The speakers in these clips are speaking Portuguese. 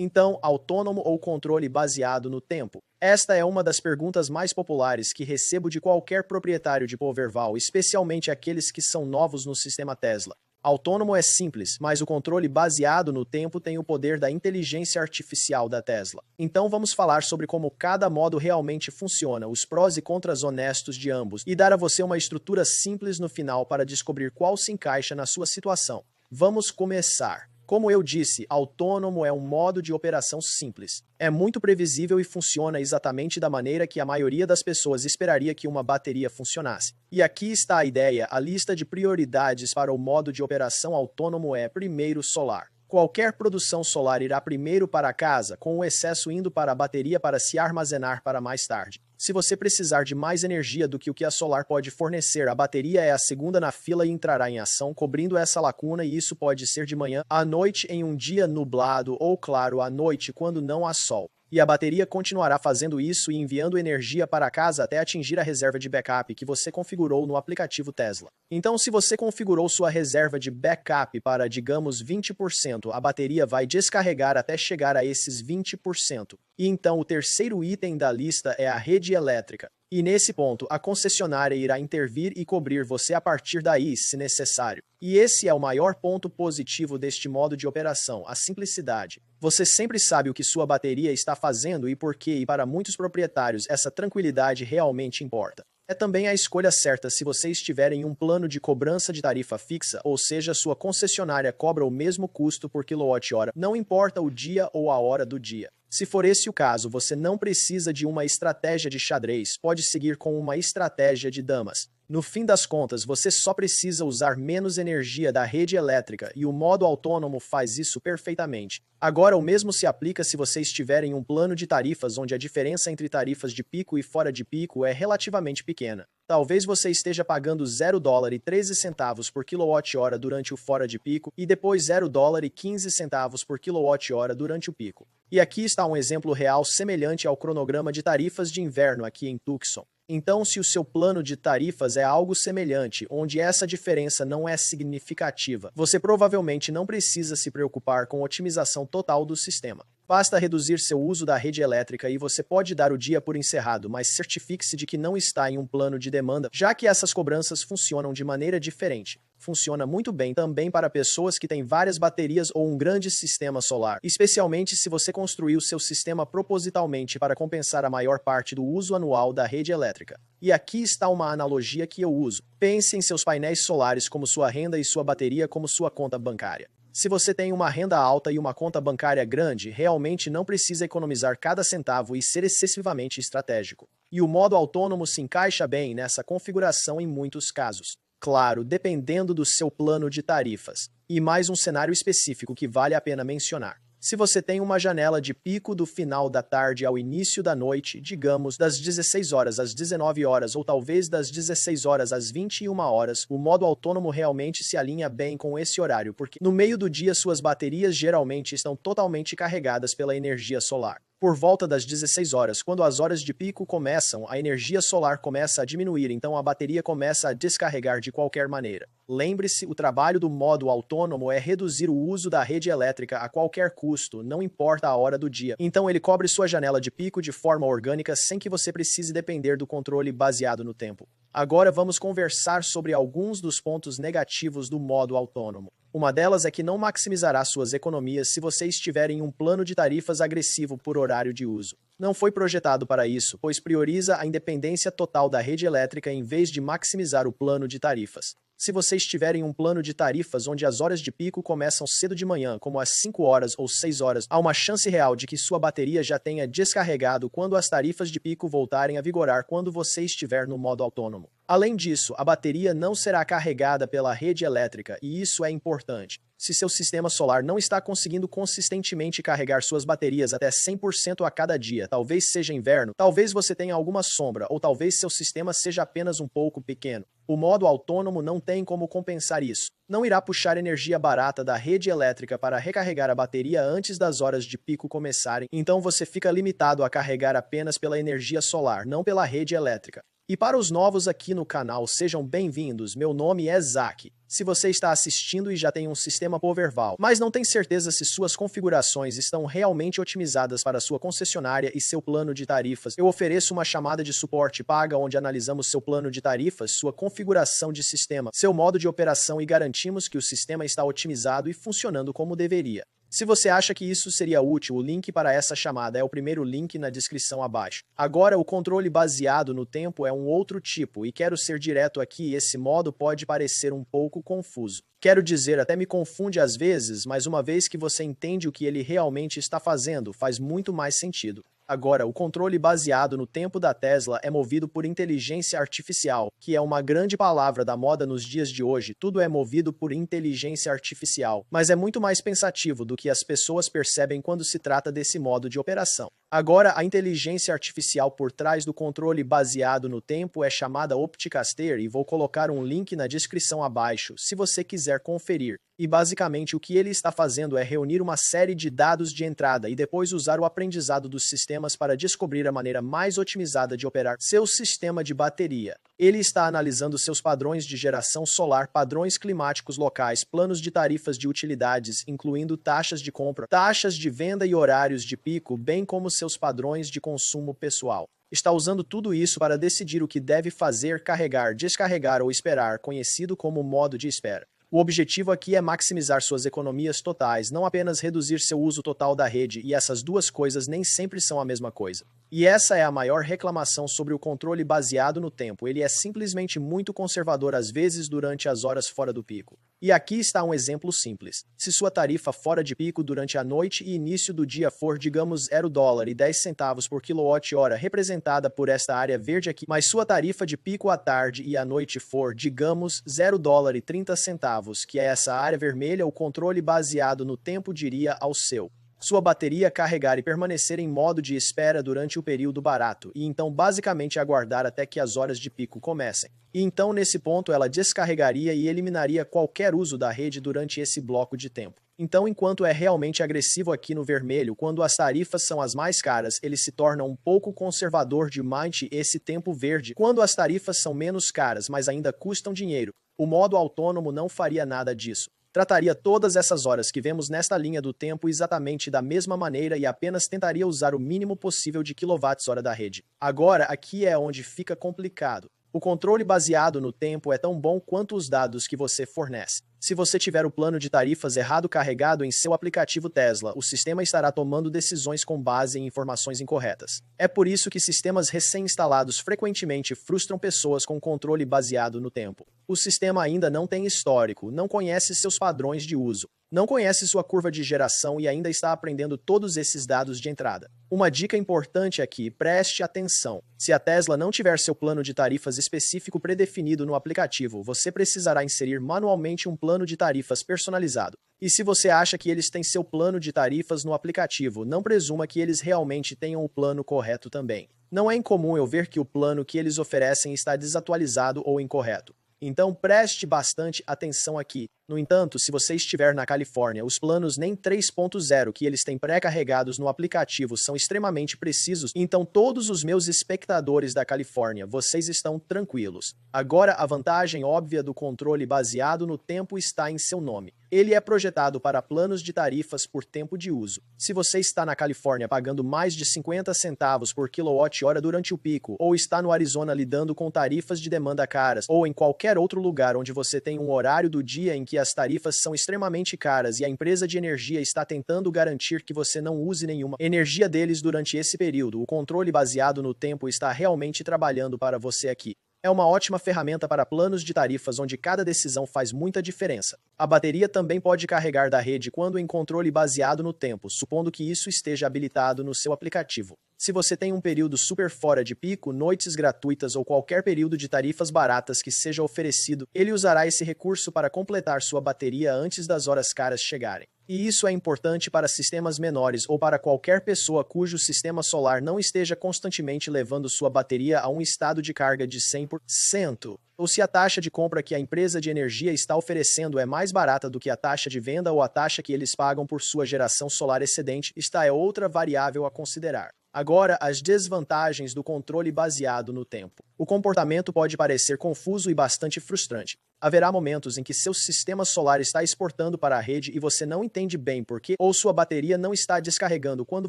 Então, autônomo ou controle baseado no tempo? Esta é uma das perguntas mais populares que recebo de qualquer proprietário de Powerwall, especialmente aqueles que são novos no sistema Tesla. Autônomo é simples, mas o controle baseado no tempo tem o poder da inteligência artificial da Tesla. Então vamos falar sobre como cada modo realmente funciona, os prós e contras honestos de ambos, e dar a você uma estrutura simples no final para descobrir qual se encaixa na sua situação. Vamos começar. Como eu disse, autônomo é um modo de operação simples. É muito previsível e funciona exatamente da maneira que a maioria das pessoas esperaria que uma bateria funcionasse. E aqui está a ideia: a lista de prioridades para o modo de operação autônomo é: primeiro, solar. Qualquer produção solar irá primeiro para a casa, com o excesso indo para a bateria para se armazenar para mais tarde. Se você precisar de mais energia do que o que a solar pode fornecer, a bateria é a segunda na fila e entrará em ação, cobrindo essa lacuna, e isso pode ser de manhã, à noite, em um dia nublado, ou claro, à noite quando não há sol. E a bateria continuará fazendo isso e enviando energia para casa até atingir a reserva de backup que você configurou no aplicativo Tesla. Então, se você configurou sua reserva de backup para, digamos, 20%, a bateria vai descarregar até chegar a esses 20%. E então o terceiro item da lista é a rede elétrica. E nesse ponto, a concessionária irá intervir e cobrir você a partir daí, se necessário. E esse é o maior ponto positivo deste modo de operação, a simplicidade. Você sempre sabe o que sua bateria está fazendo e por quê, e para muitos proprietários essa tranquilidade realmente importa. É também a escolha certa se você estiver em um plano de cobrança de tarifa fixa, ou seja, sua concessionária cobra o mesmo custo por quilowatt-hora, não importa o dia ou a hora do dia. Se for esse o caso, você não precisa de uma estratégia de xadrez, pode seguir com uma estratégia de damas. No fim das contas, você só precisa usar menos energia da rede elétrica e o modo autônomo faz isso perfeitamente. Agora, o mesmo se aplica se você estiver em um plano de tarifas onde a diferença entre tarifas de pico e fora de pico é relativamente pequena. Talvez você esteja pagando $0,13 por quilowatt-hora durante o fora de pico e depois $0,15 por quilowatt-hora durante o pico. E aqui está um exemplo real semelhante ao cronograma de tarifas de inverno aqui em Tucson. Então, se o seu plano de tarifas é algo semelhante, onde essa diferença não é significativa, você provavelmente não precisa se preocupar com a otimização total do sistema. Basta reduzir seu uso da rede elétrica e você pode dar o dia por encerrado, mas certifique-se de que não está em um plano de demanda, já que essas cobranças funcionam de maneira diferente. Funciona muito bem também para pessoas que têm várias baterias ou um grande sistema solar, especialmente se você construiu seu sistema propositalmente para compensar a maior parte do uso anual da rede elétrica. E aqui está uma analogia que eu uso. Pense em seus painéis solares como sua renda e sua bateria como sua conta bancária. Se você tem uma renda alta e uma conta bancária grande, realmente não precisa economizar cada centavo e ser excessivamente estratégico. E o modo autônomo se encaixa bem nessa configuração em muitos casos. Claro, dependendo do seu plano de tarifas. E mais um cenário específico que vale a pena mencionar. Se você tem uma janela de pico do final da tarde ao início da noite, digamos das 16 horas às 19 horas ou talvez das 16 horas às 21 horas, o modo autônomo realmente se alinha bem com esse horário, porque no meio do dia suas baterias geralmente estão totalmente carregadas pela energia solar. Por volta das 16 horas, quando as horas de pico começam, a energia solar começa a diminuir, então a bateria começa a descarregar de qualquer maneira. Lembre-se, o trabalho do modo autônomo é reduzir o uso da rede elétrica a qualquer custo, não importa a hora do dia. Então ele cobre sua janela de pico de forma orgânica sem que você precise depender do controle baseado no tempo. Agora vamos conversar sobre alguns dos pontos negativos do modo autônomo. Uma delas é que não maximizará suas economias se você estiver em um plano de tarifas agressivo por horário de uso. Não foi projetado para isso, pois prioriza a independência total da rede elétrica em vez de maximizar o plano de tarifas. Se você estiver em um plano de tarifas onde as horas de pico começam cedo de manhã, como às 5 horas ou 6 horas, há uma chance real de que sua bateria já tenha descarregado quando as tarifas de pico voltarem a vigorar quando você estiver no modo autônomo. Além disso, a bateria não será carregada pela rede elétrica, e isso é importante. Se seu sistema solar não está conseguindo consistentemente carregar suas baterias até 100% a cada dia, talvez seja inverno, talvez você tenha alguma sombra, ou talvez seu sistema seja apenas um pouco pequeno. O modo autônomo não tem como compensar isso. Não irá puxar energia barata da rede elétrica para recarregar a bateria antes das horas de pico começarem, então você fica limitado a carregar apenas pela energia solar, não pela rede elétrica. E para os novos aqui no canal, sejam bem-vindos, meu nome é Zack. Se você está assistindo e já tem um sistema Powerval, mas não tem certeza se suas configurações estão realmente otimizadas para sua concessionária e seu plano de tarifas, eu ofereço uma chamada de suporte paga onde analisamos seu plano de tarifas, sua configuração de sistema, seu modo de operação e garantimos que o sistema está otimizado e funcionando como deveria. Se você acha que isso seria útil, o link para essa chamada é o primeiro link na descrição abaixo. Agora, o controle baseado no tempo é um outro tipo, e quero ser direto aqui, esse modo pode parecer um pouco confuso. Quero dizer, até me confunde às vezes, mas uma vez que você entende o que ele realmente está fazendo, faz muito mais sentido. Agora, o controle baseado no tempo da Tesla é movido por inteligência artificial, que é uma grande palavra da moda nos dias de hoje. Tudo é movido por inteligência artificial, mas é muito mais pensativo do que as pessoas percebem quando se trata desse modo de operação. Agora, a inteligência artificial por trás do controle baseado no tempo é chamada Opticaster e vou colocar um link na descrição abaixo, se você quiser conferir. E basicamente o que ele está fazendo é reunir uma série de dados de entrada e depois usar o aprendizado dos sistemas para descobrir a maneira mais otimizada de operar seu sistema de bateria. Ele está analisando seus padrões de geração solar, padrões climáticos locais, planos de tarifas de utilidades, incluindo taxas de compra, taxas de venda e horários de pico, bem como seus padrões de consumo pessoal. Está usando tudo isso para decidir o que deve fazer, carregar, descarregar ou esperar, conhecido como modo de espera. O objetivo aqui é maximizar suas economias totais, não apenas reduzir seu uso total da rede, e essas duas coisas nem sempre são a mesma coisa. E essa é a maior reclamação sobre o controle baseado no tempo, ele é simplesmente muito conservador às vezes durante as horas fora do pico. E aqui está um exemplo simples. Se sua tarifa fora de pico durante a noite e início do dia for, digamos, $0,10 por kWh, representada por esta área verde aqui, mas sua tarifa de pico à tarde e à noite for, digamos, $0,30, que é essa área vermelha, o controle baseado no tempo diria ao seu sua bateria carregar e permanecer em modo de espera durante o período barato, e então basicamente aguardar até que as horas de pico comecem. E então nesse ponto ela descarregaria e eliminaria qualquer uso da rede durante esse bloco de tempo. Então enquanto é realmente agressivo aqui no vermelho, quando as tarifas são as mais caras, ele se torna um pouco conservador demais esse tempo verde, quando as tarifas são menos caras, mas ainda custam dinheiro. O modo autônomo não faria nada disso. Trataria todas essas horas que vemos nesta linha do tempo exatamente da mesma maneira e apenas tentaria usar o mínimo possível de quilowatts-hora da rede. Agora, aqui é onde fica complicado. O controle baseado no tempo é tão bom quanto os dados que você fornece. Se você tiver o plano de tarifas errado carregado em seu aplicativo Tesla, o sistema estará tomando decisões com base em informações incorretas. É por isso que sistemas recém-instalados frequentemente frustram pessoas com controle baseado no tempo. O sistema ainda não tem histórico, não conhece seus padrões de uso, não conhece sua curva de geração e ainda está aprendendo todos esses dados de entrada. Uma dica importante aqui, preste atenção. Se a Tesla não tiver seu plano de tarifas específico predefinido no aplicativo, você precisará inserir manualmente um plano de tarifas personalizado. E se você acha que eles têm seu plano de tarifas no aplicativo, não presuma que eles realmente tenham o plano correto também. Não é incomum eu ver que o plano que eles oferecem está desatualizado ou incorreto. Então preste bastante atenção aqui. No entanto, se você estiver na Califórnia, os planos NEM 3.0 que eles têm pré-carregados no aplicativo são extremamente precisos, então todos os meus espectadores da Califórnia, vocês estão tranquilos. Agora, a vantagem óbvia do controle baseado no tempo está em seu nome. Ele é projetado para planos de tarifas por tempo de uso. Se você está na Califórnia pagando mais de 50 centavos por quilowatt-hora durante o pico, ou está no Arizona lidando com tarifas de demanda caras, ou em qualquer outro lugar onde você tem um horário do dia em que as tarifas são extremamente caras e a empresa de energia está tentando garantir que você não use nenhuma energia deles durante esse período, o controle baseado no tempo está realmente trabalhando para você aqui. É uma ótima ferramenta para planos de tarifas onde cada decisão faz muita diferença. A bateria também pode carregar da rede quando em controle baseado no tempo, supondo que isso esteja habilitado no seu aplicativo. Se você tem um período super fora de pico, noites gratuitas ou qualquer período de tarifas baratas que seja oferecido, ele usará esse recurso para completar sua bateria antes das horas caras chegarem. E isso é importante para sistemas menores ou para qualquer pessoa cujo sistema solar não esteja constantemente levando sua bateria a um estado de carga de 100%. ou se a taxa de compra que a empresa de energia está oferecendo é mais barata do que a taxa de venda ou a taxa que eles pagam por sua geração solar excedente, esta é outra variável a considerar. Agora, as desvantagens do controle baseado no tempo. O comportamento pode parecer confuso e bastante frustrante. Haverá momentos em que seu sistema solar está exportando para a rede e você não entende bem por quê, ou sua bateria não está descarregando quando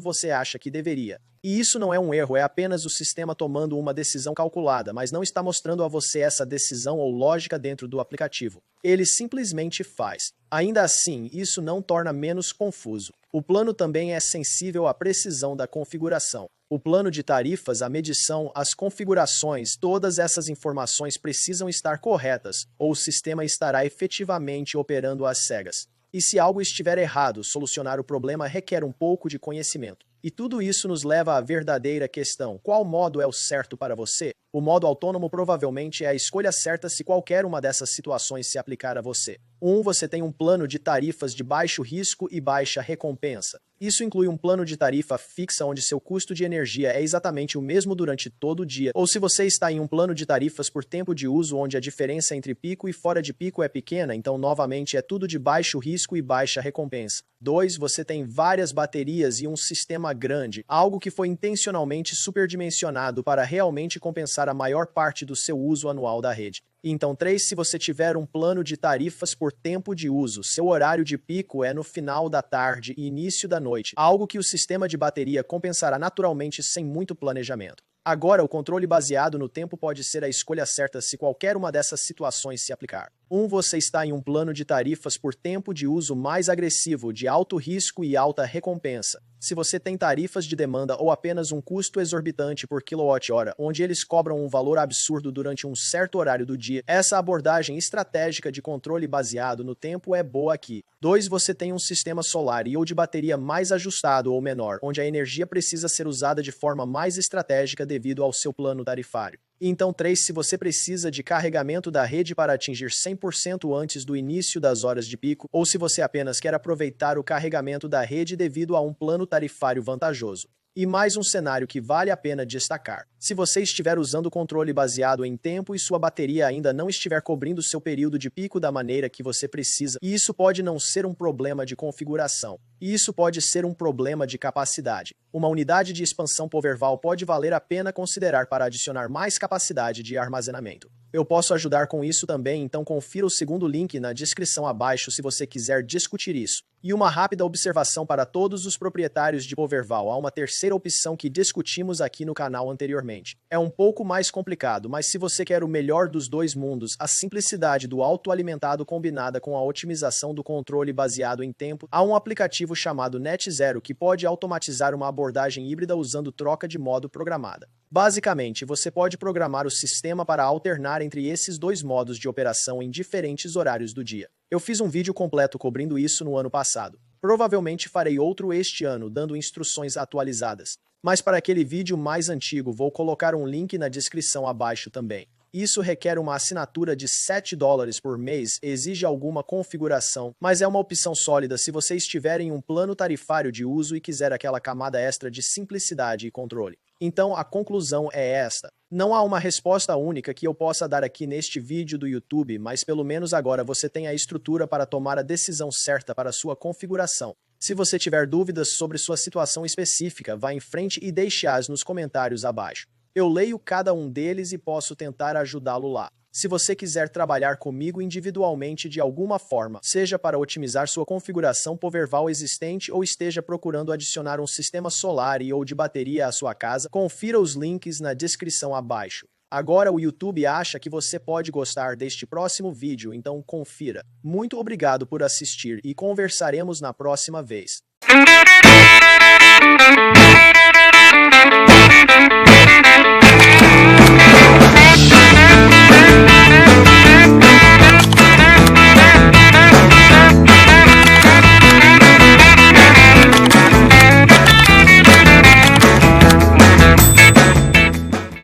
você acha que deveria. E isso não é um erro, é apenas o sistema tomando uma decisão calculada, mas não está mostrando a você essa decisão ou lógica dentro do aplicativo. Ele simplesmente faz. Ainda assim, isso não torna menos confuso. O plano também é sensível à precisão da configuração. O plano de tarifas, a medição, as configurações, todas essas informações precisam estar corretas, ou o sistema estará efetivamente operando às cegas. E se algo estiver errado, solucionar o problema requer um pouco de conhecimento. E tudo isso nos leva à verdadeira questão: qual modo é o certo para você? O modo autônomo provavelmente é a escolha certa se qualquer uma dessas situações se aplicar a você. Você tem um plano de tarifas de baixo risco e baixa recompensa. Isso inclui um plano de tarifa fixa onde seu custo de energia é exatamente o mesmo durante todo o dia, ou se você está em um plano de tarifas por tempo de uso onde a diferença entre pico e fora de pico é pequena, então novamente é tudo de baixo risco e baixa recompensa. 2. Você tem várias baterias e um sistema grande, algo que foi intencionalmente superdimensionado para realmente compensar a maior parte do seu uso anual da rede. Então 3, se você tiver um plano de tarifas por tempo de uso, seu horário de pico é no final da tarde e início da noite, algo que o sistema de bateria compensará naturalmente sem muito planejamento. Agora, o controle baseado no tempo pode ser a escolha certa se qualquer uma dessas situações se aplicar. Você está em um plano de tarifas por tempo de uso mais agressivo, de alto risco e alta recompensa. Se você tem tarifas de demanda ou apenas um custo exorbitante por quilowatt-hora, onde eles cobram um valor absurdo durante um certo horário do dia, essa abordagem estratégica de controle baseado no tempo é boa aqui. 2. Você tem um sistema solar ou de bateria mais ajustado ou menor, onde a energia precisa ser usada de forma mais estratégica devido ao seu plano tarifário. Então 3, se você precisa de carregamento da rede para atingir 100% antes do início das horas de pico, ou se você apenas quer aproveitar o carregamento da rede devido a um plano tarifário vantajoso. E mais um cenário que vale a pena destacar: se você estiver usando o controle baseado em tempo e sua bateria ainda não estiver cobrindo seu período de pico da maneira que você precisa, isso pode não ser um problema de configuração. Isso pode ser um problema de capacidade. Uma unidade de expansão Powerwall pode valer a pena considerar para adicionar mais capacidade de armazenamento. Eu posso ajudar com isso também, então confira o segundo link na descrição abaixo se você quiser discutir isso. E uma rápida observação para todos os proprietários de Powerwall: há uma terceira opção que discutimos aqui no canal anteriormente. É um pouco mais complicado, mas se você quer o melhor dos dois mundos, a simplicidade do autoalimentado combinada com a otimização do controle baseado em tempo, há um aplicativo chamado NetZero que pode automatizar uma abordagem híbrida usando troca de modo programada. Basicamente, você pode programar o sistema para alternar entre esses dois modos de operação em diferentes horários do dia. Eu fiz um vídeo completo cobrindo isso no ano passado. Provavelmente farei outro este ano, dando instruções atualizadas. Mas para aquele vídeo mais antigo, vou colocar um link na descrição abaixo também. Isso requer uma assinatura de $7 por mês, exige alguma configuração, mas é uma opção sólida se você estiver em um plano tarifário de uso e quiser aquela camada extra de simplicidade e controle. Então, a conclusão é esta: não há uma resposta única que eu possa dar aqui neste vídeo do YouTube, mas pelo menos agora você tem a estrutura para tomar a decisão certa para sua configuração. Se você tiver dúvidas sobre sua situação específica, vá em frente e deixe-as nos comentários abaixo. Eu leio cada um deles e posso tentar ajudá-lo lá. Se você quiser trabalhar comigo individualmente de alguma forma, seja para otimizar sua configuração Powerwall existente ou esteja procurando adicionar um sistema solar ou de bateria à sua casa, confira os links na descrição abaixo. Agora o YouTube acha que você pode gostar deste próximo vídeo, então confira. Muito obrigado por assistir e conversaremos na próxima vez.